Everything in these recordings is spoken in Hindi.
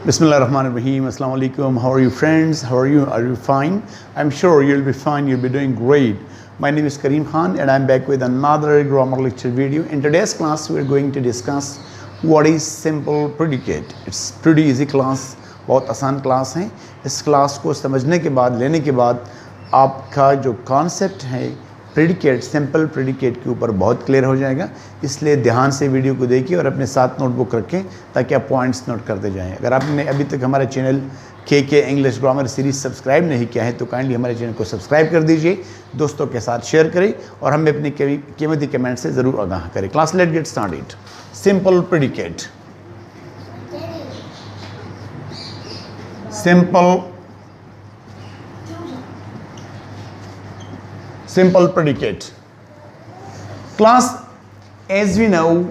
Bismillahirrahmanirrahim. Assalamu alaikum. How are you, friends? How are you? Are you fine? I'm sure you'll be fine. You'll be doing great. My name is Kareem Khan and I'm back with another grammar lecture video. In today's class, we're going to discuss what is simple predicate. It's pretty easy class. बहुत आसान क्लास है. इस क्लास को समझने के बाद, लेने के बाद आपका जो कॉन्सेप्ट है प्रेडिकेट, सिंपल प्रेडिकेट के ऊपर बहुत क्लियर हो जाएगा. इसलिए ध्यान से वीडियो को देखिए और अपने साथ नोटबुक रखें ताकि आप पॉइंट्स नोट करते जाएं. अगर आपने अभी तक हमारे चैनल के इंग्लिश ग्रामर सीरीज़ सब्सक्राइब नहीं किया है तो काइंडली हमारे चैनल को सब्सक्राइब कर दीजिए, दोस्तों के साथ शेयर करें और हमें अपनी कीमती कमेंट से ज़रूर आगाह करें. Class let get started. Simple predicate. Simple predicate. Class, as we know,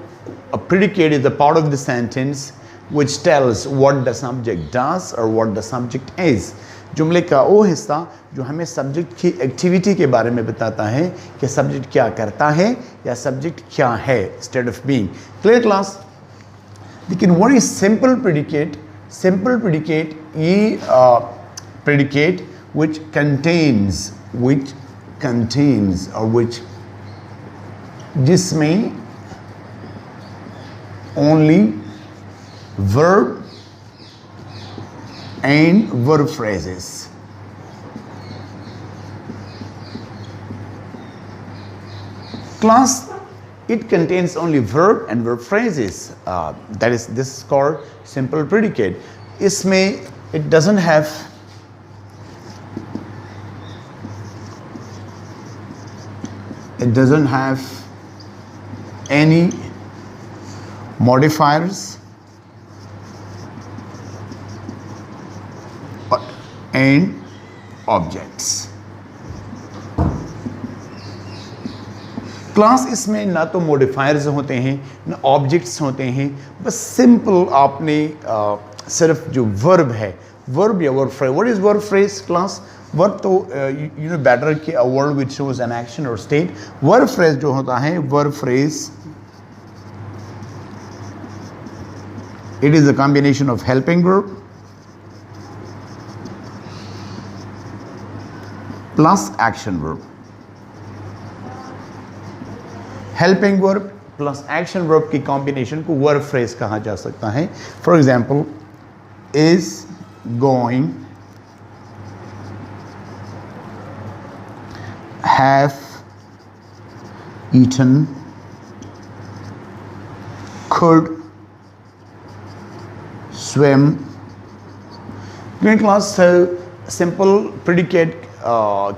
a predicate is a part of the sentence which tells what the subject does or what the subject is. जुमले का वो हिस्सा जो हमें सब्जेक्ट की एक्टिविटी के बारे में बताता है कि सब्जेक्ट क्या करता है या सब्जेक्ट क्या है, state of being. Clear class? लेकिन what is simple predicate? Simple predicate ये predicate which contains or which जिसमें only verb and verb phrases. Class, it contains only verb and verb phrases. This is called simple predicate. इसमें it doesn't have any modifiers and objects. Class इसमें ना तो मॉडिफायर्स होते हैं ना ऑब्जेक्ट्स होते हैं, बस सिंपल आपने सिर्फ जो वर्ब है, वर्ब या verb phrase. What is verb phrase class? Verb तो यू नो बेटर कि a word which shows an action और स्टेट. वर्ब फ्रेज जो होता है, verb phrase it is a combination of helping verb plus action verb. Helping verb plus action verb की कॉम्बिनेशन को वर्ब फ्रेज कहा जा सकता है. For example, is going, have eaten, could, swim. Green class, so simple predicate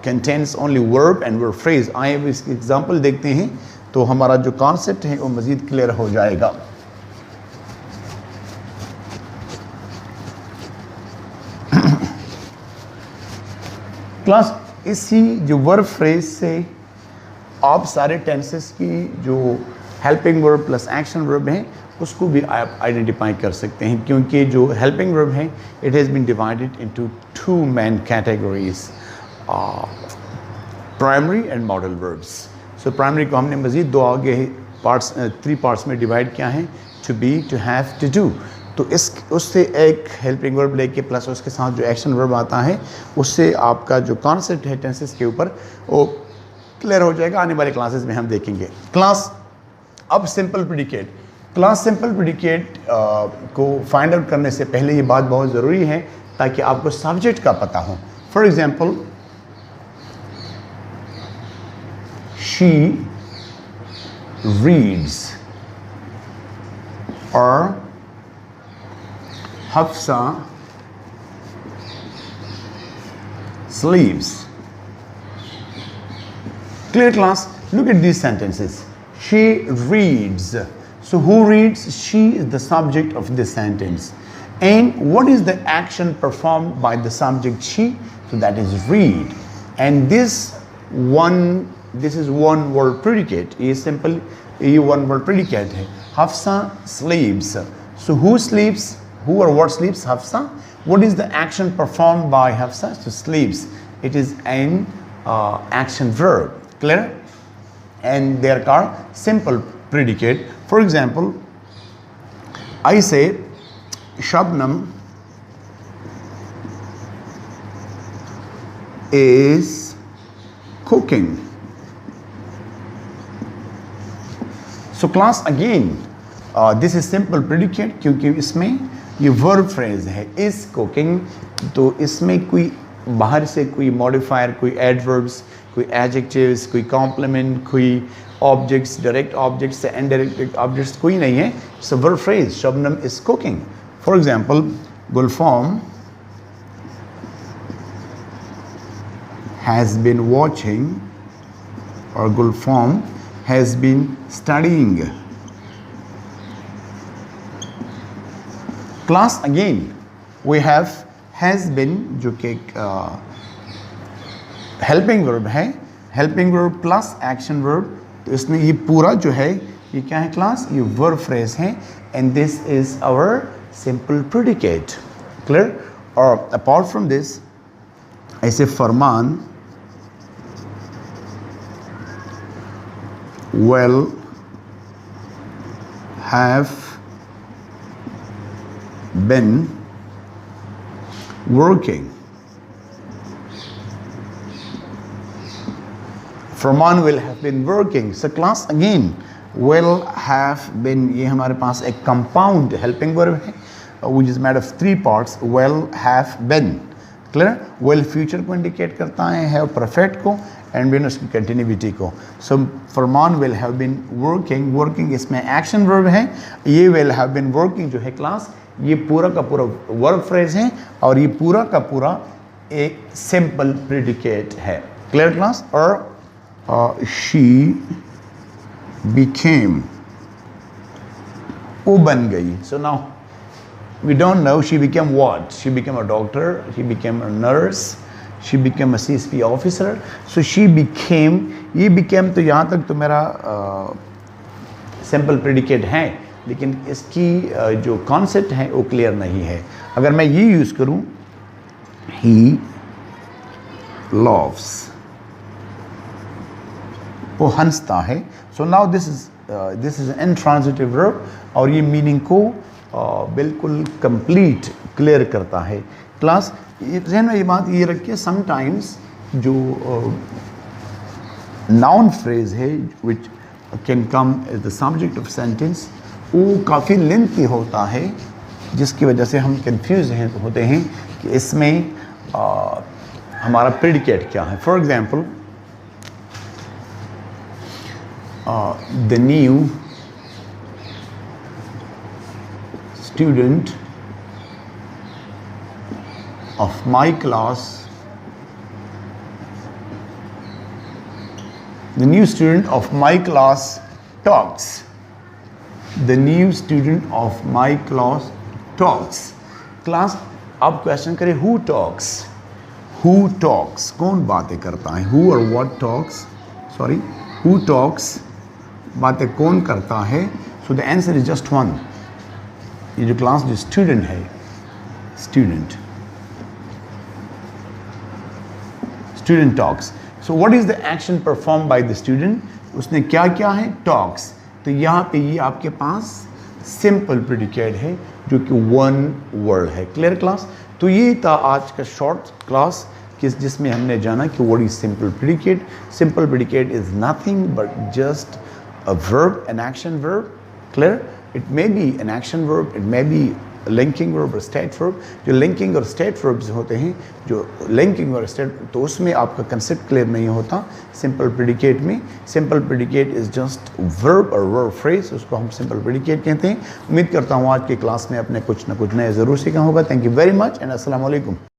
contains only verb and verb phrase. आइए अब इसकी एग्जाम्पल देखते हैं तो हमारा जो कॉन्सेप्ट है वो मज़ीद क्लियर हो जाएगा. क्लास, इसी जो वर्ब फ्रेज से आप सारे टेंसेस की जो helping verb plus action verb हैं उसको भी आप आइडेंटिफाई कर सकते हैं, क्योंकि जो हेल्पिंग वर्ब है it has been divided into two main categories, primary and modal verbs. So primary को हमने मज़ीद दो आगे पार्ट्स, 3 पार्ट्स में डिवाइड किया है, to be, to have, to do. तो उससे एक हेल्पिंग वर्ब लेके प्लस उसके साथ जो एक्शन वर्ब आता है उससे आपका जो कॉन्सेप्ट है टेंसेस के ऊपर वो क्लियर हो जाएगा. आने वाले क्लासेस में हम देखेंगे. क्लास, अब simple predicate. Class, simple predicate को फाइंड आउट करने से पहले ये बात बहुत ज़रूरी है ताकि आपको सब्जेक्ट का पता हो. For example, she reads or Hafsa sleeps. Clear class? Look at these sentences. She reads. So who reads? She is the subject of this sentence. And what is the action performed by the subject she? So that is read. And this is one word predicate. ये simple ये one word predicate है. Hafsa sleeps. So who sleeps? Who or what sleeps? Hafsa. What is the action performed by Hafsa? So sleeps. It is an action verb. Clear? And they are called simple predicate. For example, I say Shabnam is cooking. So class again, this is simple predicate क्योंकि इसमें ये verb phrase है is cooking, तो इसमें कोई बाहर से कोई modifier, कोई adverbs, कोई adjectives, कोई complement, कोई objects, direct objects से indirect objects कोई नहीं है. It's a verb phrase. Shabnam is cooking. For example, Gulfam has been watching, or Gulfam has been studying. Class again, we have has been जो कि helping verb है, helping verb plus action verb. तो इसमें ये पूरा जो है ये क्या है class? ये verb phrase है, and this is our simple predicate. Clear? Or apart from this, ऐसे Farman will have been working. Farman will have been working. So class again, will have been, ये हमारे पास एक compound helping verb है, which is made of three parts. Will have been. Clear? Will future को indicate करता है, have perfect को, and been उसकी continuity को. So Farman will have been working. Working इसमें action verb है. ये will have been working जो है class, ये पूरा का पूरा verb phrase है, और ये पूरा का पूरा एक simple predicate है. Clear class? और she became, वो बन गई. So now we don't know she became what. She became a doctor, she became a nurse, she became a CSP officer. So she became, ये became तो यहाँ तक तो मेरा simple predicate है, लेकिन इसकी जो concept है वो clear नहीं है. अगर मैं ये use करूँ, he loves, वो हंसता है. So now this is intransitive verb, और ये meaning को बिल्कुल कंप्लीट क्लियर करता है. क्लास ज़हन में ये बात ये रखिए, समटाइम्स जो नाउन फ्रेज है which can come as the subject of sentence, वो काफ़ी लेंथी होता है, जिसकी वजह से हम कंफ्यूज होते हैं कि इसमें हमारा प्रेडिकेट क्या है. For example, the new student of my class, the new student of my class talks. The new student of my class talks. Class, आप क्वेश्चन करें who talks? Who talks? कौन बातें करता है? Who or what talks? Sorry, who talks? बातें कौन करता है? So the answer is just one. ये जो क्लास जो स्टूडेंट है, student talks. So what is the action perform by the student? उसने क्या किया है? टॉक्स. तो यहाँ पे ये आपके पास सिंपल प्रेडिकेट है जो कि वन वर्ड है. Clear class? तो ये था आज का शॉर्ट क्लास जिसमें हमने जाना कि what is simple predicate. Simple predicate is nothing but just a verb, an action verb. Clear? It may be an action verb, it may be a linking verb or state verb. जो linking और state verbs होते हैं, जो linking और state, तो उसमें आपका concept clear नहीं होता. Simple predicate में, simple predicate is just verb or verb phrase, उसको हम simple predicate कहते हैं. उम्मीद करता हूँ आज की क्लास में आपने कुछ ना कुछ नया ज़रूर सीखा होगा. Thank you very much and अस्सलाम वालेकुम.